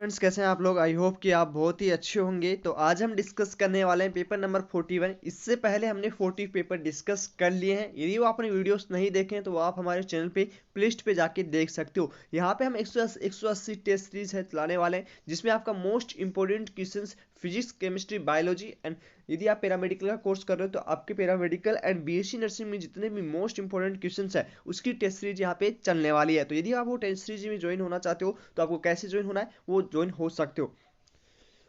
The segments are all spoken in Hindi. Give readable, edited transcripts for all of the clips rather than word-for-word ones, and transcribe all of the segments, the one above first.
फ्रेंड्स, कैसे हैं आप लोग। आई होप कि आप बहुत ही अच्छे होंगे। तो आज हम डिस्कस करने वाले हैं पेपर नंबर 41। इससे पहले हमने 40 पेपर डिस्कस कर लिए हैं। यदि वो आपने वीडियोस नहीं देखे हैं तो वो आप हमारे चैनल पे प्लेलिस्ट पे जाके देख सकते हो। यहाँ पे हम 180 टेस्ट सीरीज है चलाने वाले हैं, जिसमें आपका most important questions physics, chemistry, biology and यदि आप पैरामेडिकल का कोर्स कर रहे हो तो आपके पैरामेडिकल एंड बीएससी नर्सिंग में जितने भी मोस्ट इंपॉर्टेंट क्वेश्चंस है उसकी टेस्ट सीरीज यहाँ पे चलने वाली है। तो यदि आप वो टेस्ट सीरीज में ज्वाइन होना चाहते हो तो आपको कैसे ज्वाइन होना है वो ज्वाइन हो सकते हो।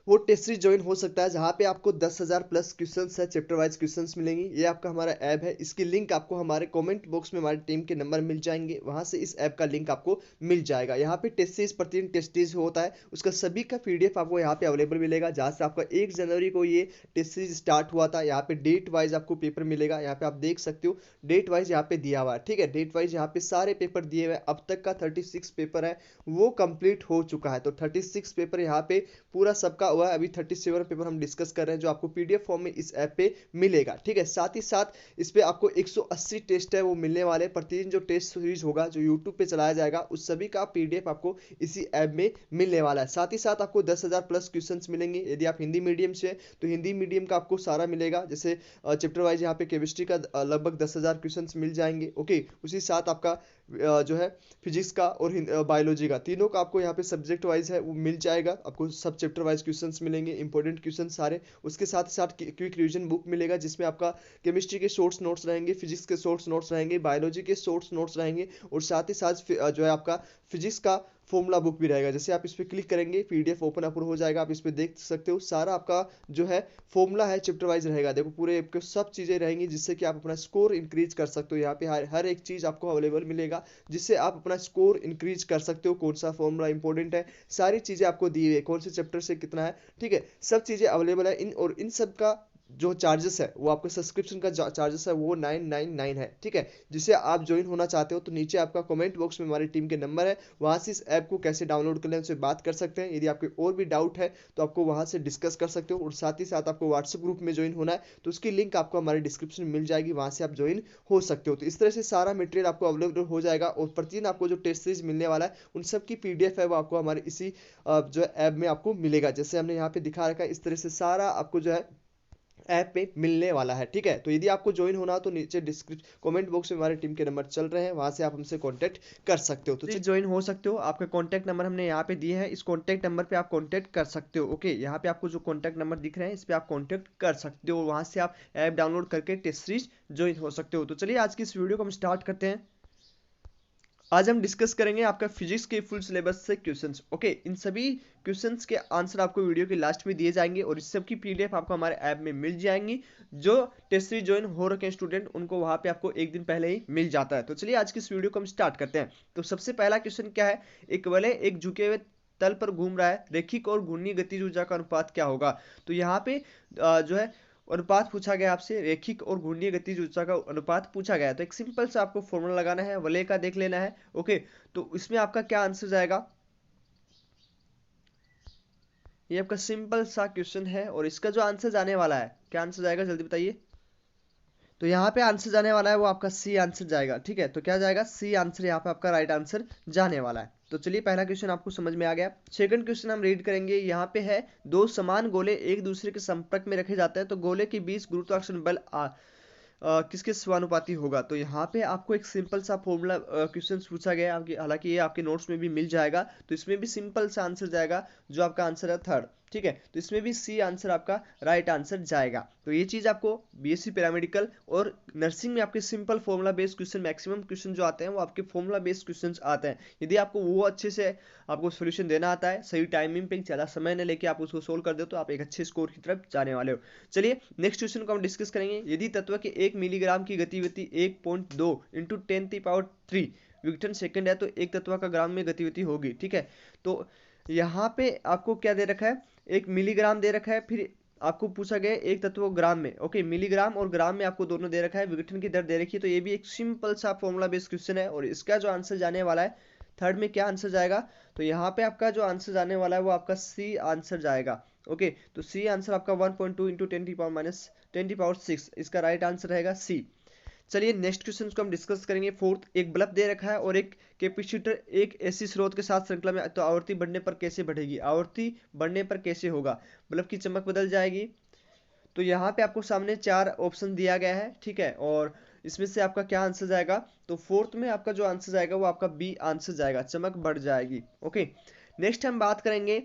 वो टेस्ट सीरीज ज्वाइन हो सकता है जहाँ पे आपको 10,000 प्लस क्वेश्चंस है, चैप्टर वाइज क्वेश्चंस मिलेंगे। ये आपका हमारा ऐप है, इसकी लिंक आपको हमारे कमेंट बॉक्स में हमारी टीम के नंबर मिल जाएंगे, वहां से इस ऐप का लिंक आपको मिल जाएगा। यहाँ पे टेस्ट सीरीज प्रतिदिन टेस्ट सीरीज होता है, उसका सभी का पीडीएफ आपको यहाँ पे अवेलेबल मिलेगा। जहाँ से आपका 1 जनवरी को ये टेस्ट सीरीज स्टार्ट हुआ था, यहाँ पे डेट वाइज आपको पेपर मिलेगा। यहाँ पे आप देख सकते हो डेट वाइज यहाँ पे दिया हुआ है, ठीक है। डेट वाइज यहाँ पे सारे पेपर दिए हुए हैं। अब तक का 36 पेपर है वो कंप्लीट हो चुका है। तो 36 पेपर यहाँ पे पूरा सबका हुआ है। अभी 37 पेपर हम डिस्कस कर रहे हैं जो आपको पीडीएफ फॉर्म में इस ऐप पे मिलेगा, ठीक है। साथ ही साथ इस पे आपको 180 टेस्ट है वो मिलने वाले। प्रतिदिन जो टेस्ट सीरीज होगा जो यूट्यूब पे चलाया जाएगा उस सभी का पीडीएफ आपको इसी ऐप में मिलने वाला है। साथ ही साथ आपको 10,000 प्लस क्वेश्चंस मिलेंगे। यदि आप हिंदी मीडियम से तो हिंदी मीडियम का आपको सारा मिलेगा। जैसे चैप्टर वाइज यहाँ पे केमिस्ट्री का लगभग 10,000 क्वेश्चंस मिल जाएंगे, ओके। उसी साथ आपका जो है फिजिक्स का और बायोलॉजी का तीनों का आपको यहाँ पे सब्जेक्ट वाइज है वो मिल जाएगा। आपको सब चैप्टर वाइज क्वेश्चंस मिलेंगे, इंपॉर्टेंट क्वेश्चन सारे। उसके साथ ही साथ क्विक रिवीजन बुक मिलेगा जिसमें आपका केमिस्ट्री के शॉर्ट्स नोट्स रहेंगे, फिजिक्स के शॉर्ट्स नोट्स रहेंगे, बायोलॉजी के शॉर्ट्स नोट्स रहेंगे और साथ ही साथ जो है आपका फिजिक्स का फॉर्मूला बुक भी रहेगा। जैसे आप इस पर क्लिक करेंगे पीडीएफ ओपन अप हो जाएगा, आप इस पर देख सकते हो सारा आपका जो है फॉर्मूला है चैप्टर वाइज रहेगा। देखो पूरे आपके सब चीज़ें रहेंगी जिससे कि आप अपना स्कोर इंक्रीज कर सकते हो। यहाँ पे हर एक चीज़ आपको अवेलेबल मिलेगा जिससे आप अपना स्कोर इंक्रीज कर सकते हो। कौन सा फॉर्मूला इंपॉर्टेंट है, सारी चीज़ें आपको दी हुई है, कौन से चैप्टर से कितना है, ठीक है। सब चीज़ें अवेलेबल है। इन सब का जो चार्जेस है वो आपका सब्सक्रिप्शन का चार्जेस है वो 999 है, ठीक है। जिसे आप ज्वाइन होना चाहते हो तो नीचे आपका कमेंट बॉक्स में हमारी टीम के नंबर है, वहां से इस ऐप को कैसे डाउनलोड कर लें उनसे बात कर सकते हैं। यदि आपके और भी डाउट है तो आपको वहां से डिस्कस कर सकते हो। और साथ ही साथ आपको व्हाट्सएप ग्रुप में ज्वाइन होना है तो उसकी लिंक आपको हमारे डिस्क्रिप्शन में मिल जाएगी, वहां से आप ज्वाइन हो सकते हो। तो इस तरह से सारा मटेरियल आपको अवेलेबल हो जाएगा और प्रतिदिन आपको जो टेस्ट सीरीज मिलने वाला है उन सब की पीडीएफ है वो आपको हमारे इसी जो ऐप में आपको मिलेगा। जैसे हमने यहाँ पे दिखा रखा है इस तरह से सारा आपको जो है ऐप पे मिलने वाला है, ठीक है। तो यदि आपको ज्वाइन होना हो तो नीचे डिस्क्रिप्शन कमेंट बॉक्स में हमारे टीम के नंबर चल रहे हैं, वहां से आप हमसे कांटेक्ट कर सकते हो। तो ज्वाइन हो सकते हो। आपका कांटेक्ट नंबर हमने यहाँ पे दिए हैं, इस कांटेक्ट नंबर पे आप कांटेक्ट कर सकते हो, ओके। यहाँ पे आपको जो कांटेक्ट नंबर दिख रहे हैं इस पे आप कांटेक्ट कर सकते हो, वहां से आप ऐप डाउनलोड करके टेस्ट सीरीज ज्वाइन हो सकते हो। तो चलिए आज की इस वीडियो को हम स्टार्ट करते हैं। आज हम डिस्कस करेंगे आपका फिजिक्स के फुल सिलेबस से क्वेश्चंस, ओके। इन सभी क्वेश्चंस के आंसर आपको वीडियो के लास्ट में दिए जाएंगे और इस सब की पीडीएफ आपको हमारे ऐप में मिल जाएंगी। जो टेस्ट सीरीज ज्वाइन हो रखे हैं स्टूडेंट उनको वहां पे आपको एक दिन पहले ही मिल जाता है। तो चलिए आज की इस वीडियो को हम स्टार्ट करते हैं। तो सबसे पहला क्वेश्चन क्या है, एक वलय एक झुके हुए तल पर घूम रहा है, रेखिक और घूर्णी गतिज ऊर्जा का अनुपात क्या होगा। तो यहाँ पे जो है अनुपात पूछा गया आपसे, रेखिक और घूर्णीय गतिज ऊर्जा का अनुपात पूछा गया। तो एक सिंपल सा आपको फॉर्मूला लगाना है, वलय का देख लेना है, ओके। तो इसमें आपका क्या आंसर जाएगा, ये आपका सिंपल सा क्वेश्चन है और इसका जो आंसर जाने वाला है, क्या आंसर जाएगा जल्दी बताइए। तो यहाँ पे आंसर जाने वाला है वो आपका सी आंसर जाएगा, ठीक है। तो क्या जाएगा, सी आंसर यहाँ पे आपका राइट आंसर जाने वाला है। तो चलिए पहला क्वेश्चन आपको समझ में आ गया। सेकंड क्वेश्चन हम रीड करेंगे। यहाँ पे है दो समान गोले एक दूसरे के संपर्क में रखे जाते हैं तो गोले के बीच गुरुत्वाकर्षण बल किसके समानुपाती होगा। तो यहाँ पे आपको एक सिंपल सा फॉर्मूला क्वेश्चन पूछा गया है आपकी, हालांकि ये आपके नोट्स में भी मिल जाएगा। तो इसमें भी सिंपल सा आंसर जाएगा जो आपका आंसर है थर्ड, ठीक है। तो इसमें भी सी आंसर आपका राइट आंसर जाएगा। तो ये चीज आपको बीएससी पैरामेडिकल और नर्सिंग में आपके simple formula based question, maximum question जो आते हैं वो आपके फॉर्मूला बेस्ड क्वेश्चन आते हैं। यदि आपको वो अच्छे से आपको सोल्यूशन देना आता है, सही टाइमिंग पे ज़्यादा समय न लेके आप उसको सोल्व कर दो तो आप एक अच्छे स्कोर की तरफ जाने वाले हो। चलिए नेक्स्ट क्वेश्चन को हम डिस्कस करेंगे। यदि तत्व के 1 मिलीग्राम की गतिविधि 1.2 इंटू 10⁻³ विघटन सेकंड है तो एक तत्व का ग्राम में गतिविधि होगी, ठीक है। तो यहाँ पे आपको क्या दे रखा है, 1 मिलीग्राम दे रखा है, फिर आपको पूछा गया एक तत्व ग्राम में, ओके। मिलीग्राम और ग्राम में आपको दोनों दे रखा है, विघटन की दर दे रखी है। तो ये भी एक सिंपल सा फॉर्मूला बेस्ड क्वेश्चन है और इसका जो आंसर जाने वाला है थर्ड में, क्या आंसर जाएगा। तो यहाँ पे आपका जो आंसर जाने वाला है वो आपका सी आंसर जाएगा, ओके। तो सी आंसर आपका 1.2 इंटू 10⁻⁻6 इसका राइट आंसर रहेगा सी। चलिए नेक्स्ट क्वेश्चन को हम डिस्कस करेंगे। फोर्थ, एक बल्ब दे रखा है और एक कैपेसिटर एक एसी स्रोत के साथ श्रृंखला में, तो आवर्ती बढ़ने पर कैसे बढ़ेगी, आवर्ती बढ़ने पर कैसे होगा, बल्ब की चमक बदल जाएगी। तो यहाँ पे आपको सामने 4 ऑप्शन दिया गया है, ठीक है, और इसमें से आपका क्या आंसर जाएगा, तो फोर्थ में आपका जो आंसर जाएगा वो आपका बी आंसर जाएगा, चमक बढ़ जाएगी। ओके, नेक्स्ट हम बात करेंगे,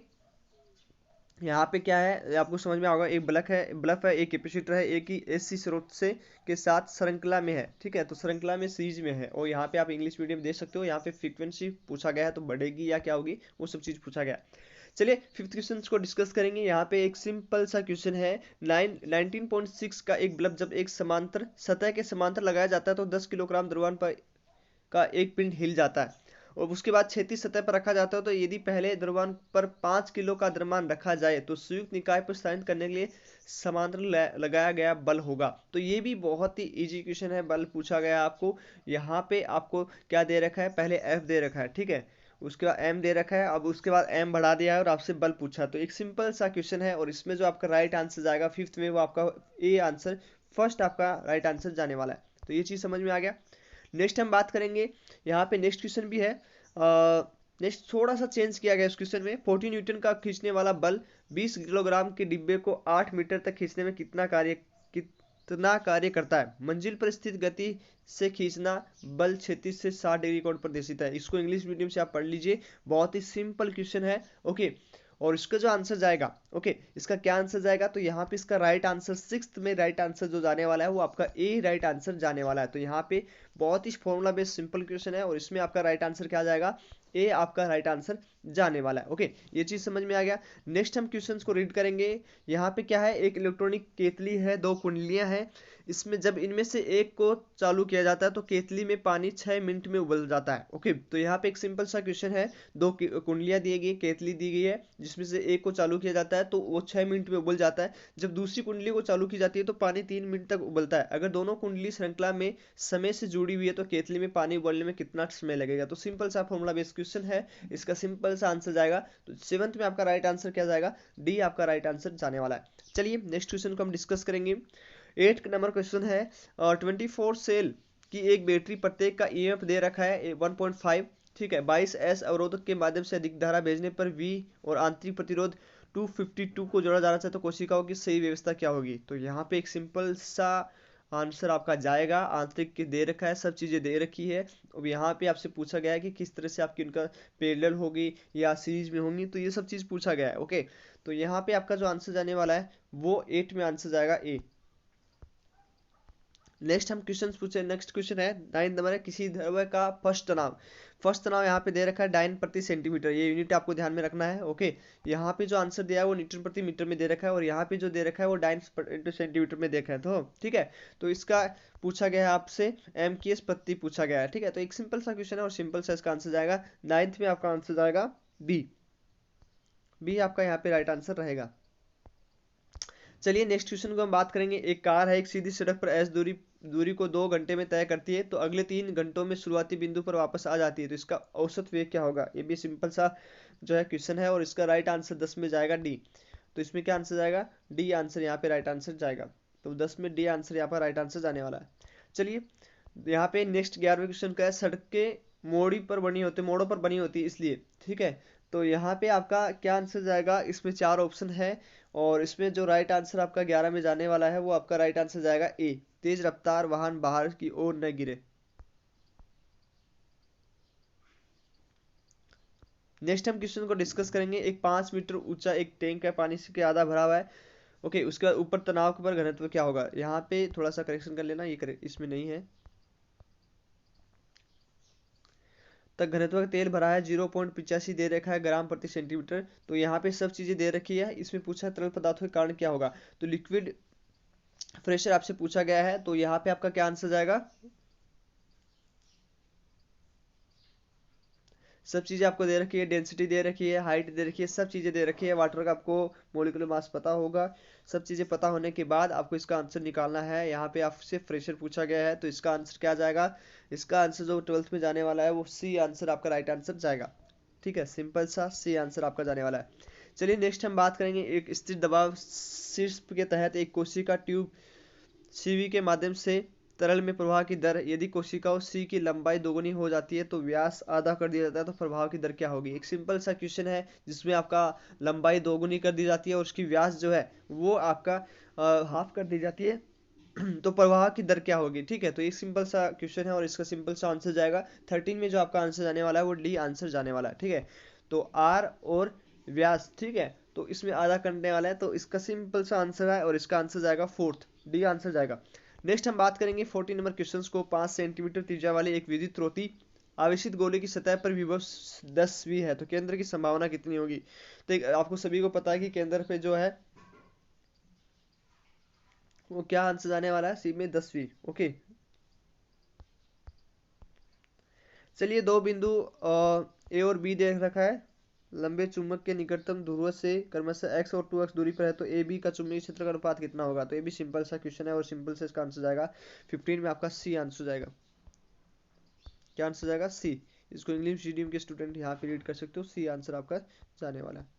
यहाँ पे क्या है आपको समझ में होगा, एक बल्ब है, एक कैपेसिटर है, एक ही एसी स्रोत से के साथ श्रृंखला में है, ठीक है, तो श्रृंखला में सीरीज में है, और यहाँ पे आप इंग्लिश मीडियम देख सकते हो, यहाँ पे फ्रीक्वेंसी पूछा गया है, तो बढ़ेगी या क्या होगी वो सब चीज पूछा गया है। चलिए फिफ्थ क्वेश्चन को डिस्कस करेंगे। यहाँ पे एक सिंपल सा क्वेश्चन है, 19.6 का एक बल्ब जब एक समांतर सतह के समांतर लगाया जाता है तो 10 किलोग्राम द्रव्यमान पर का एक पिंड हिल जाता है, और उसके बाद क्षैतिज सतह पर रखा जाता है, तो यदि पहले द्रव्यमान पर 5 किलो का द्रव्यमान रखा जाए तो संयुक्त निकाय पर स्थानांतरित करने के लिए समांतर लगाया गया बल होगा। तो ये भी बहुत ही इजी क्वेश्चन है, बल पूछा गया आपको। यहाँ पे आपको क्या दे रखा है, पहले एफ दे रखा है, ठीक है, उसके बाद एम दे रखा है, अब उसके बाद एम बढ़ा दिया है और आपसे बल पूछा, तो एक सिंपल सा क्वेश्चन है, और इसमें जो आपका राइट आंसर जाएगा फिफ्थ में वो आपका ए आंसर, फर्स्ट आपका राइट आंसर जाने वाला है। तो ये चीज समझ में आ गया। नेक्स्ट हम बात करेंगे, यहाँ पे नेक्स्ट क्वेश्चन भी है, नेक्स्ट थोड़ा सा चेंज किया गया इस क्वेश्चन में। 40 न्यूटन का खींचने वाला बल 20 किलोग्राम के डिब्बे को 8 मीटर तक खींचने में कितना कार्य करता है। मंजिल पर स्थित गति से खींचना बल क्षैतिज से 60 डिग्री कोण पर दिशा है। इसको इंग्लिश मीडियम से आप पढ़ लीजिए, बहुत ही सिंपल क्वेश्चन है। ओके, और इसका जो आंसर जाएगा, ओके, इसका क्या आंसर जाएगा, तो यहाँ पे इसका राइट आंसर सिक्स्थ में राइट आंसर जो जाने वाला है वो आपका ए राइट आंसर जाने वाला है। तो यहाँ पे बहुत ही फॉर्मूला बेस्ड सिंपल क्वेश्चन है, और इसमें आपका राइट आंसर क्या जाएगा, ए आपका राइट आंसर जाने वाला है। ओके, ये चीज समझ में आ गया। नेक्स्ट हम क्वेश्चंस को रीड करेंगे। यहाँ पे क्या है, एक इलेक्ट्रॉनिक केतली है, 2 कुंडलियां हैं, इसमें जब इनमें से एक को चालू किया जाता है तो केतली में पानी 6 मिनट में उबल जाता है। ओके, तो यहाँ पे एक सिंपल सा क्वेश्चन है, 2 कुंडलियां दी गई, केतली दी गई है, जिसमें से एक को चालू किया जाता है तो वो 6 मिनट में उबल जाता है। जब दूसरी कुंडली को चालू की जाती है तो पानी 3 मिनट तक उबलता है। अगर दोनों कुंडली श्रृंखला में समय से जुड़ी हुई है तो केतली में पानी उबलने में कितना समय लगेगा। तो सिंपल सा फॉर्मूला बेस्ड क्वेश्चन है, इसका सिंपल सा आंसर जाएगा, तो सेवंथ में आपका राइट आंसर क्या जाएगा, डी आपका राइट आंसर जाने वाला है। चलिए नेक्स्ट क्वेश्चन को हम डिस्कस करेंगे। 8 नंबर क्वेश्चन है, 24 सेल की एक बैटरी, प्रत्येक का ईएमएफ दे रखा है 1.5, ठीक है, 22 एस अवरोधक के माध्यम से अधिक धारा भेजने पर वी और आंतरिक प्रतिरोध 252 को जोड़ा जाना चाहिए, तो कोशिकाओं की सही व्यवस्था क्या होगी। तो यहाँ पे एक सिंपल सा आंसर आपका जाएगा, आंतरिक के दे रखा है, सब चीजें दे रखी है। अब यहाँ पे आपसे पूछा गया है कि किस तरह से आपकी उनका पैरेलल होगी या सीरीज में होंगी, तो ये सब चीज पूछा गया है। ओके, तो यहाँ पे आपका जो आंसर जाने वाला है वो 8 में आंसर जाएगा ए। नेक्स्ट हम क्वेश्चन पूछे, नेक्स्ट क्वेश्चन है 9 नंबर है, किसी द्रव्य का फर्स्ट तनाव यहाँ पे दे रखा है डाइन प्रति सेंटीमीटर, ये यूनिट आपको ध्यान में रखना है। ओके, यहाँ पे जो आंसर दिया है वो न्यूटन प्रति मीटर में दे रखा है, और यहाँ पे जो दे रखा है वो डाइन इंटू सेंटीमीटर में देखा है, तो ठीक है, तो इसका पूछा गया है आपसे एम की एस प्रति पूछा गया है, ठीक है, तो एक सिंपल सा क्वेश्चन है और सिंपल सा इसका आंसर जाएगा। 9th में आपका आंसर जाएगा बी आपका यहाँ पे राइट आंसर रहेगा। चलिए नेक्स्ट क्वेश्चन को हम बात करेंगे। एक कार है, एक सीधी सड़क पर एस दूरी को 2 घंटे में तय करती है, तो अगले 3 घंटों में शुरुआती बिंदु पर वापस आ जाती है, तो इसका औसत वेग क्या होगा। ये भी सिंपल सा जो है क्वेश्चन है, और इसका राइट आंसर 10 में जाएगा डी। तो इसमें क्या आंसर जाएगा, डी आंसर यहाँ पे राइट आंसर जाएगा, तो 10 में डी आंसर यहाँ पर राइट आंसर जाने वाला है। चलिए यहाँ पे नेक्स्ट 11वें क्वेश्चन का है, सड़कें मोड़ों पर बनी होती है इसलिए, ठीक है, तो यहाँ पे आपका क्या आंसर जाएगा, इसमें 4 ऑप्शन है, और इसमें जो राइट आंसर आपका 11 में जाने वाला है वो आपका राइट आंसर जाएगा ए, तेज रफ्तार वाहन बाहर की ओर न गिरे। नेक्स्ट हम क्वेश्चन को डिस्कस करेंगे। एक 5 मीटर ऊंचा एक टैंक है, पानी से आधा भरा हुआ है। ओके, उसके बाद ऊपर तनाव के पर घनत्व क्या होगा। यहाँ पे थोड़ा सा करेक्शन कर लेना, ये इसमें नहीं है, तक घनत्व का तेल भरा है 0.85 दे रखा है ग्राम प्रति सेंटीमीटर, तो यहाँ पे सब चीजें दे रखी है। इसमें पूछा तरल पदार्थों के कारण क्या होगा, तो लिक्विड प्रेशर आपसे पूछा गया है, तो यहाँ पे आपका क्या आंसर जाएगा, सब चीजें आपको दे रखी है, डेंसिटी दे रखी है, हाइट दे रखी है, सब चीजें दे रखी है। वाटर का आपको मोलिकुलर मास पता होगा। सब चीजें पता होने के बाद आपको इसका आंसर निकालना है। यहाँ पे आपसे प्रेशर पूछा गया है, तो इसका आंसर क्या जाएगा, इसका आंसर जो 12th में जाने वाला है वो सी आंसर आपका राइट आंसर जाएगा, ठीक है, सिंपल सा सी आंसर आपका जाने वाला है। चलिए नेक्स्ट हम बात करेंगे। एक स्थिर दबाव शीर्ष के तहत एक कोशिका ट्यूब सीवी के माध्यम से तरल में प्रवाह की दर, यदि कोशिकाओं सी की लंबाई दोगुनी हो जाती है तो व्यास आधा कर दिया जाता है, तो प्रवाह की दर क्या होगी। एक सिंपल सा क्वेश्चन है जिसमें आपका लंबाई दोगुनी कर दी जाती है और उसकी व्यास जो है वो आपका हाफ कर दी जाती है तो प्रवाह की दर क्या होगी। ठीक है, तो एक सिंपल सा क्वेश्चन है और इसका सिंपल सा आंसर जाएगा 13 में। जो आपका आंसर जाने वाला है वो डी आंसर जाने वाला है। ठीक है, तो आर और व्यास, ठीक है, तो इसमें आधा करने वाला है, तो इसका सिंपल सा आंसर है और इसका आंसर जाएगा फोर्थ, डी आंसर जाएगा। नेक्स्ट हम बात करेंगे 14 नंबर क्वेश्चन को। 5 सेंटीमीटर त्रिज्या वाले एक विद्युत रोटी आवेशित गोले की सतह पर विभव 10 V है, तो केंद्र की संभावना कितनी होगी। तो आपको सभी को पता है कि केंद्र पे जो है वो क्या आंसर जाने वाला है, सी में 10V। ओके, चलिए दो बिंदु ए और बी दे रखा है, लंबे चुंबक के निकटतम ध्रुव से क्रमशः x और 2x दूरी पर है, तो ए बी का चुंबकीय क्षेत्र का अनुपात कितना होगा। तो ये भी सिंपल सा क्वेश्चन है और सिंपल से इसका आंसर जाएगा 15 में आपका सी आंसर जाएगा। क्या आंसर जाएगा, सी। इसको इंग्लिश मीडियम के स्टूडेंट यहाँ पे रीड कर सकते हो, सी आंसर आपका जाने वाला है।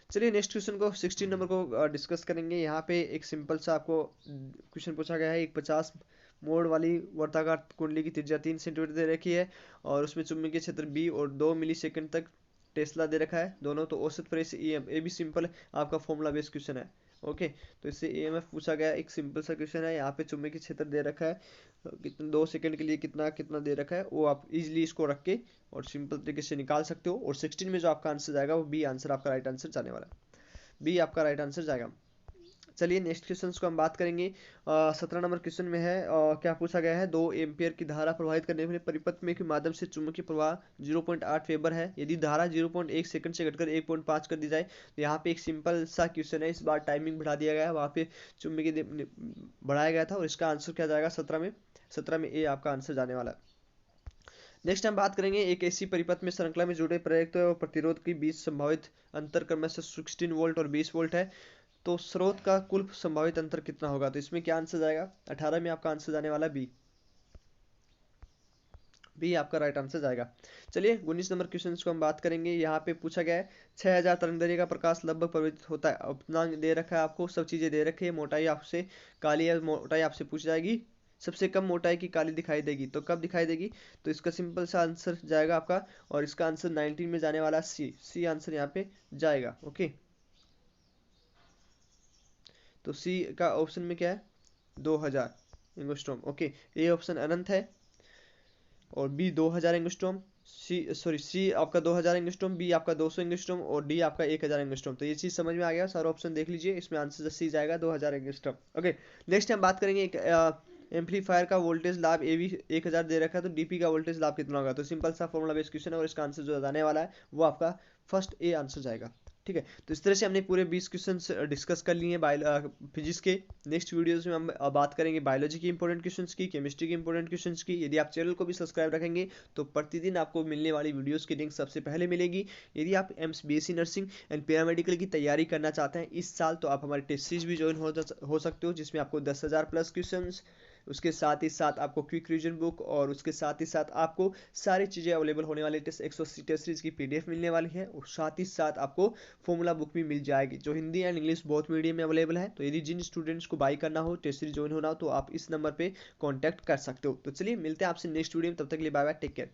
चलिए नेक्स्ट क्वेश्चन को 16 नंबर को डिस्कस करेंगे। यहाँ पे एक सिंपल सा आपको क्वेश्चन पूछा गया है। एक 50 मोड़ वाली वर्ताकार कुंडली की त्रिज्या 3 सेंटीमीटर दे रखी है और उसमें चुंबकीय क्षेत्र बी और 2 मिलीसेकंड तक टेस्ला दे रखा है दोनों, तो औसत प्रेस ईएम, ये भी सिंपल आपका फॉर्मूला बेस्ड क्वेश्चन है। ओके, तो इससे ईएमएफ पूछा गया, एक सिंपल सा क्वेश्चन है। यहाँ पे चुंबकीय क्षेत्र दे रखा है, कितना 2 सेकंड के लिए कितना कितना दे रखा है, वो आप इजीली इसको रख के और सिंपल तरीके से निकाल सकते हो। और 16 में जो आपका आंसर जाएगा वो बी आंसर आपका राइट आंसर जाने वाला है, बी आपका राइट आंसर जाएगा। चलिए नेक्स्ट क्वेश्चन को हम बात करेंगे। 17 नंबर क्वेश्चन में है क्या पूछा गया है, 2 एम्पियर की धारा प्रवाहित करने वाले परिपथ में के माध्यम से चुंबकीय प्रवाह 0.8 वेबर है, यदि धारा 0.1 सेकंड से घटकर 1.5 कर दी जाए। तो यहाँ पे एक सिंपल सा क्वेश्चन है, इस बार टाइमिंग बढ़ा दिया गया है, वहाँ पे चुंबकीय बढ़ाया गया था और इसका आंसर क्या जाएगा 17 में ए आपका आंसर जाने वाला है। नेक्स्ट हम बात करेंगे एक ऐसी परिपथ में श्रृंखला में जुड़े प्रेरक और प्रतिरोध के बीच संभावित अंतर क्रमशः 16 वोल्ट और 20 वोल्ट है, तो स्रोत का कुल संभावित अंतर कितना होगा। तो इसमें क्या आंसर जाएगा, 18 में आपका आंसर जाने वाला बी, बी आपका राइट आंसर जाएगा। चलिए 19 नंबर क्वेश्चन को हम बात करेंगे। यहाँ पे पूछा गया है 6000 तरंगदैर्घ्य का प्रकाश लगभग परावर्तित होता है, अपनांक दे रखा है, आपको सब चीजें दे रखी है, मोटाई आपसे काली या मोटाई आपसे पूछ जाएगी, सबसे कम मोटाई की काली दिखाई देगी, तो कब दिखाई देगी। तो इसका सिंपल सा आंसर जाएगा आपका, और इसका आंसर 19 में जाने वाला सी, सी आंसर यहाँ पे जाएगा। ओके, तो सी का ऑप्शन में क्या है 2000 एंगस्ट्रॉम। ओके, ए ऑप्शन अनंत है और बी 2000 एंगस्ट्रॉम, सी आपका 2000 एंगस्ट्रॉम, बी आपका 200 एंगस्ट्रॉम और डी आपका 1000 एंगस्ट्रॉम। तो ये चीज समझ में आ गया, सारा ऑप्शन देख लीजिए, इसमें आंसर सी जाएगा 2000 एंगस्ट्रॉम। ओके, नेक्स्ट हम बात करेंगे एक एम्पलीफायर का वोल्टेज लाभ ए भी 1000 दे रखा है, तो डीपी का वोल्टेज लाभ कितना होगा। तो सिंपल सा फॉर्मुला बेस्ड क्वेश्चन है और इसका आंसर जो जाने वाला है वो आपका फर्स्ट ए आंसर जाएगा। ठीक है, तो इस तरह से हमने पूरे 20 क्वेश्चन डिस्कस कर लिए फिजिक्स के। नेक्स्ट वीडियोस में हम बात करेंगे बायोलॉजी की इंपॉर्टेंट क्वेश्चंस की, केमिस्ट्री की इंपॉर्टेंट क्वेश्चंस की। यदि आप चैनल को भी सब्सक्राइब रखेंगे तो प्रतिदिन आपको मिलने वाली वीडियोस की लिंक सबसे पहले मिलेगी। यदि आप AIIMS BSc nursing and paramedical की तैयारी करना चाहते हैं इस साल, तो आप हमारे टेस्ट सीरीज भी ज्वाइन हो सकते हो, जिसमें आपको 10,000 प्लस क्वेश्चन, उसके साथ ही साथ आपको क्विक रिवीजन बुक और उसके साथ ही साथ आपको सारी चीज़ें अवेलेबल होने वाली, टेस्ट 180 टेस्ट सीरीज की पीडीएफ मिलने वाली है और साथ ही साथ आपको फॉर्मूला बुक भी मिल जाएगी, जो Hindi and English both medium में अवेलेबल है। तो यदि जिन स्टूडेंट्स को बाई करना हो, टेस्ट सीरीज ज्वाइन होना हो, तो आप इस नंबर पर कॉन्टैक्ट कर सकते हो। तो चलिए मिलते हैं आपसे नेक्स्ट वीडियो में, तब तक के लिए बाय बाय, टेक केयर।